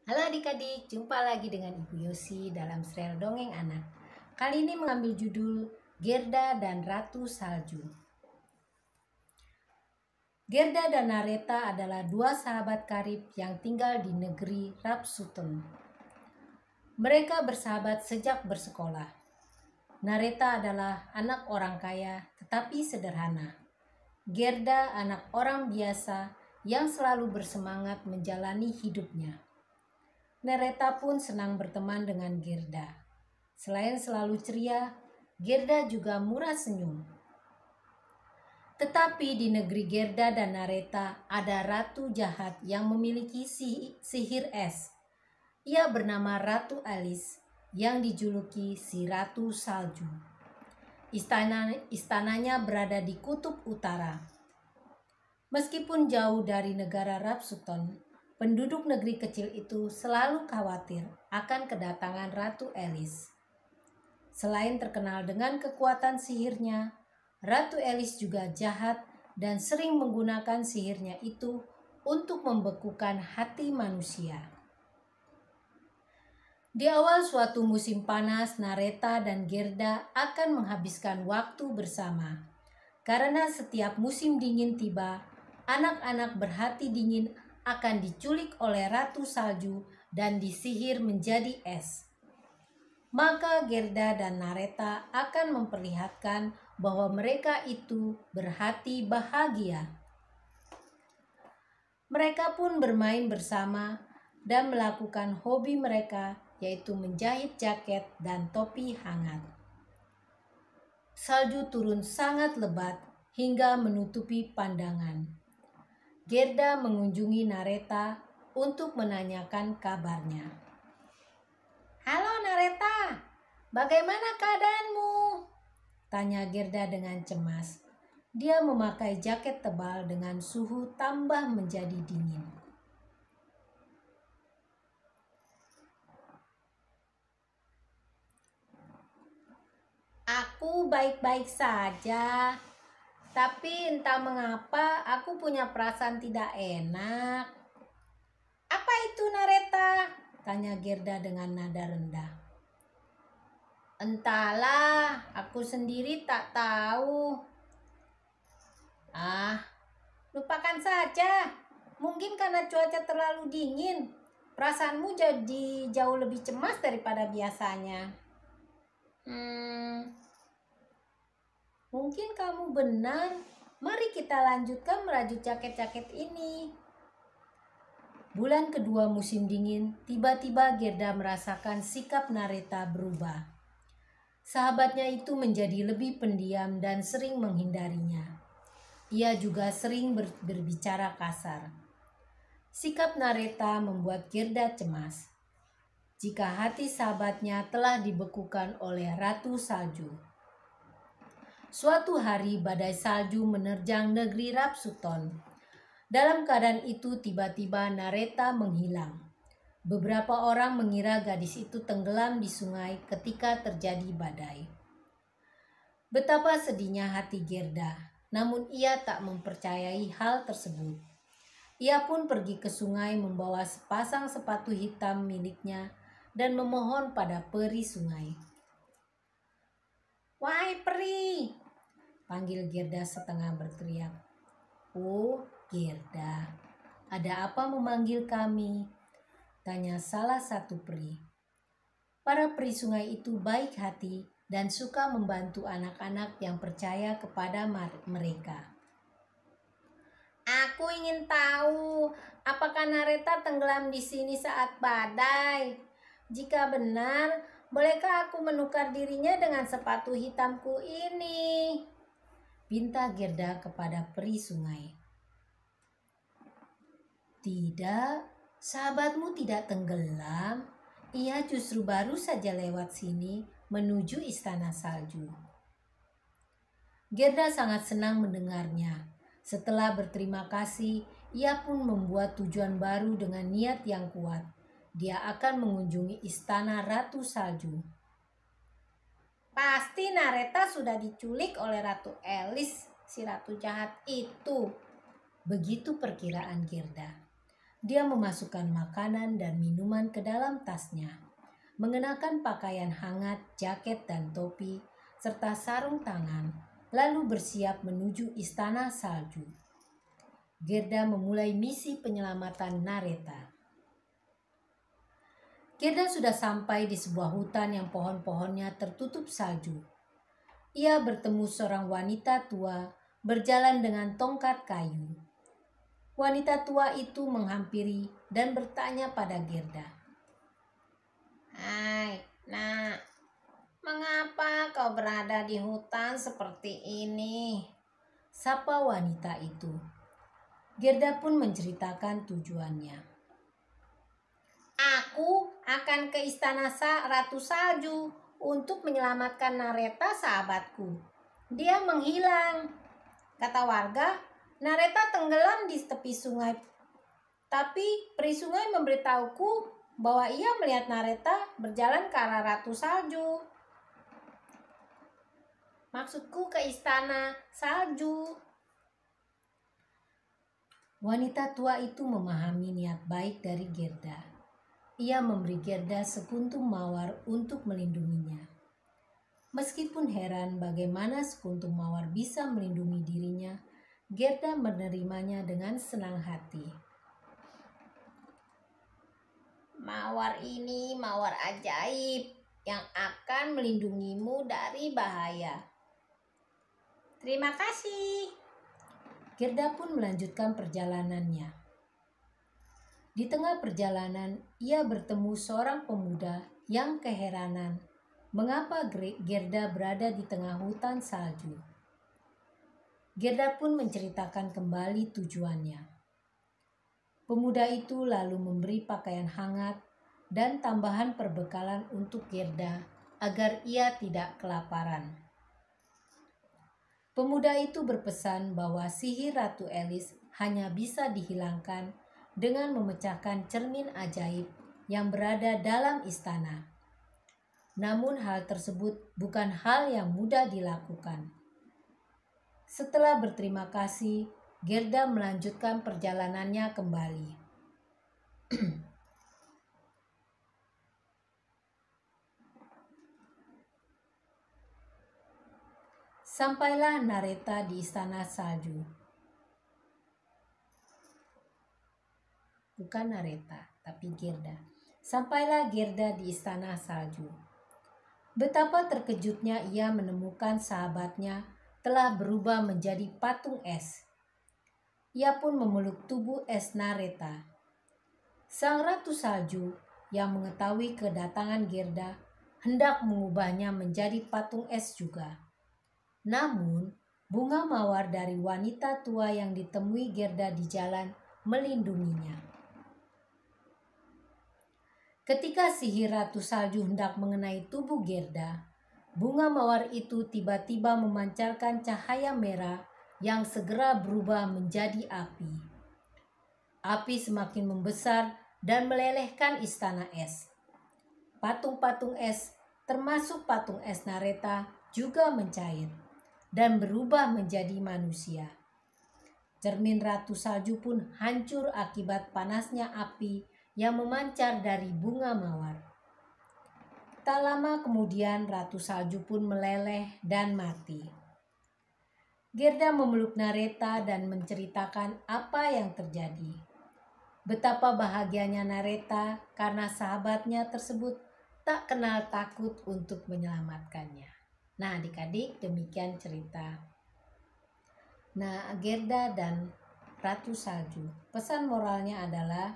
Halo adik-adik, jumpa lagi dengan Ibu Yosi dalam serial Dongeng Anak. Kali ini mengambil judul Gerda dan Ratu Salju. Gerda dan Nareta adalah dua sahabat karib yang tinggal di negeri Rapsuten. Mereka bersahabat sejak bersekolah. Nareta adalah anak orang kaya tetapi sederhana. Gerda anak orang biasa yang selalu bersemangat menjalani hidupnya. Nareta pun senang berteman dengan Gerda. Selain selalu ceria, Gerda juga murah senyum. Tetapi di negeri Gerda dan Nareta ada ratu jahat yang memiliki sihir es. Ia bernama Ratu Alice yang dijuluki si Ratu Salju. Istananya berada di kutub utara. Meskipun jauh dari negara Rapsuten, penduduk negeri kecil itu selalu khawatir akan kedatangan Ratu Alice. Selain terkenal dengan kekuatan sihirnya, Ratu Alice juga jahat dan sering menggunakan sihirnya itu untuk membekukan hati manusia. Di awal suatu musim panas, Nareta dan Gerda akan menghabiskan waktu bersama. Karena setiap musim dingin tiba, anak-anak berhati dingin akan diculik oleh Ratu Salju dan disihir menjadi es. Maka Gerda dan Nareta akan memperlihatkan bahwa mereka itu berhati bahagia. Mereka pun bermain bersama dan melakukan hobi mereka, yaitu menjahit jaket dan topi hangat. Salju turun sangat lebat hingga menutupi pandangan. Gerda mengunjungi Nareta untuk menanyakan kabarnya. "Halo Nareta, bagaimana keadaanmu?" tanya Gerda dengan cemas. Dia memakai jaket tebal dengan suhu tambah menjadi dingin. "Aku baik-baik saja, tapi entah mengapa aku punya perasaan tidak enak." "Apa itu Nareta?" tanya Gerda dengan nada rendah. "Entahlah, aku sendiri tak tahu." "Ah, lupakan saja. Mungkin karena cuaca terlalu dingin, perasaanmu jadi jauh lebih cemas daripada biasanya." Mungkin kamu benar. Mari kita lanjutkan merajut jaket-jaket ini." Bulan kedua musim dingin, tiba-tiba Gerda merasakan sikap Nareta berubah. Sahabatnya itu menjadi lebih pendiam dan sering menghindarinya. Ia juga sering berbicara kasar. Sikap Nareta membuat Gerda cemas. Jika hati sahabatnya telah dibekukan oleh Ratu Salju. Suatu hari badai salju menerjang negeri Rapsuten. Dalam keadaan itu tiba-tiba Nareta menghilang. Beberapa orang mengira gadis itu tenggelam di sungai ketika terjadi badai. Betapa sedihnya hati Gerda, namun ia tak mempercayai hal tersebut. Ia pun pergi ke sungai membawa sepasang sepatu hitam miliknya dan memohon pada peri sungai. "Wahai peri," panggil Gerda setengah berteriak. "Oh, Gerda, ada apa memanggil kami?" tanya salah satu peri. Para peri sungai itu baik hati dan suka membantu anak-anak yang percaya kepada mereka. "Aku ingin tahu, apakah Nareta tenggelam di sini saat badai? Jika benar, bolehkah aku menukar dirinya dengan sepatu hitamku ini?" pinta Gerda kepada peri sungai. "Tidak, sahabatmu tidak tenggelam. Ia justru baru saja lewat sini menuju istana salju." Gerda sangat senang mendengarnya. Setelah berterima kasih, ia pun membuat tujuan baru dengan niat yang kuat. Dia akan mengunjungi istana Ratu Salju. "Pasti Nareta sudah diculik oleh Ratu Alice, si ratu jahat itu." Begitu perkiraan Gerda. Dia memasukkan makanan dan minuman ke dalam tasnya, mengenakan pakaian hangat, jaket dan topi, serta sarung tangan, lalu bersiap menuju istana salju. Gerda memulai misi penyelamatan Nareta. Gerda sudah sampai di sebuah hutan yang pohon-pohonnya tertutup salju. Ia bertemu seorang wanita tua berjalan dengan tongkat kayu. Wanita tua itu menghampiri dan bertanya pada Gerda. Hai, nak, mengapa kau berada di hutan seperti ini? Sapa wanita itu. Gerda pun menceritakan tujuannya. Aku akan ke istana Ratu Salju untuk menyelamatkan Nareta sahabatku. Dia menghilang. Kata warga, Nareta tenggelam di tepi sungai. Tapi peri sungai memberitahuku bahwa ia melihat Nareta berjalan ke arah Ratu Salju. Maksudku ke istana salju. Wanita tua itu memahami niat baik dari Gerda. Ia memberi Gerda sekuntum mawar untuk melindunginya. Meskipun heran bagaimana sekuntum mawar bisa melindungi dirinya, Gerda menerimanya dengan senang hati. Mawar ini mawar ajaib yang akan melindungimu dari bahaya. Terima kasih. Gerda pun melanjutkan perjalanannya. Di tengah perjalanan, ia bertemu seorang pemuda yang keheranan mengapa Gerda berada di tengah hutan salju. Gerda pun menceritakan kembali tujuannya. Pemuda itu lalu memberi pakaian hangat dan tambahan perbekalan untuk Gerda agar ia tidak kelaparan. Pemuda itu berpesan bahwa sihir Ratu Elis hanya bisa dihilangkan dengan memecahkan cermin ajaib yang berada dalam istana. Namun hal tersebut bukan hal yang mudah dilakukan. Setelah berterima kasih, Gerda melanjutkan perjalanannya kembali. Sampailah Nareta di istana salju. Bukan Nareta, tapi Gerda. Sampailah Gerda di istana salju. Betapa terkejutnya ia menemukan sahabatnya telah berubah menjadi patung es. Ia pun memeluk tubuh es Nareta. Sang Ratu Salju yang mengetahui kedatangan Gerda hendak mengubahnya menjadi patung es juga. Namun, bunga mawar dari wanita tua yang ditemui Gerda di jalan melindunginya. Ketika sihir Ratu Salju hendak mengenai tubuh Gerda, bunga mawar itu tiba-tiba memancarkan cahaya merah yang segera berubah menjadi api. Api semakin membesar dan melelehkan istana es. Patung-patung es, termasuk patung es Nareta, juga mencair dan berubah menjadi manusia. Cermin Ratu Salju pun hancur akibat panasnya api yang memancar dari bunga mawar. Tak lama kemudian Ratu Salju pun meleleh dan mati. Gerda memeluk Nareta dan menceritakan apa yang terjadi. Betapa bahagianya Nareta karena sahabatnya tersebut tak kenal takut untuk menyelamatkannya. Nah, adik-adik, demikian cerita. Nah, Gerda dan Ratu Salju. Pesan moralnya adalah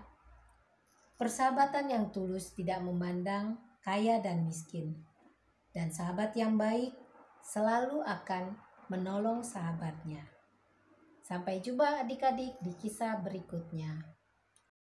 persahabatan yang tulus tidak memandang kaya dan miskin. Dan sahabat yang baik selalu akan menolong sahabatnya. Sampai jumpa adik-adik di kisah berikutnya.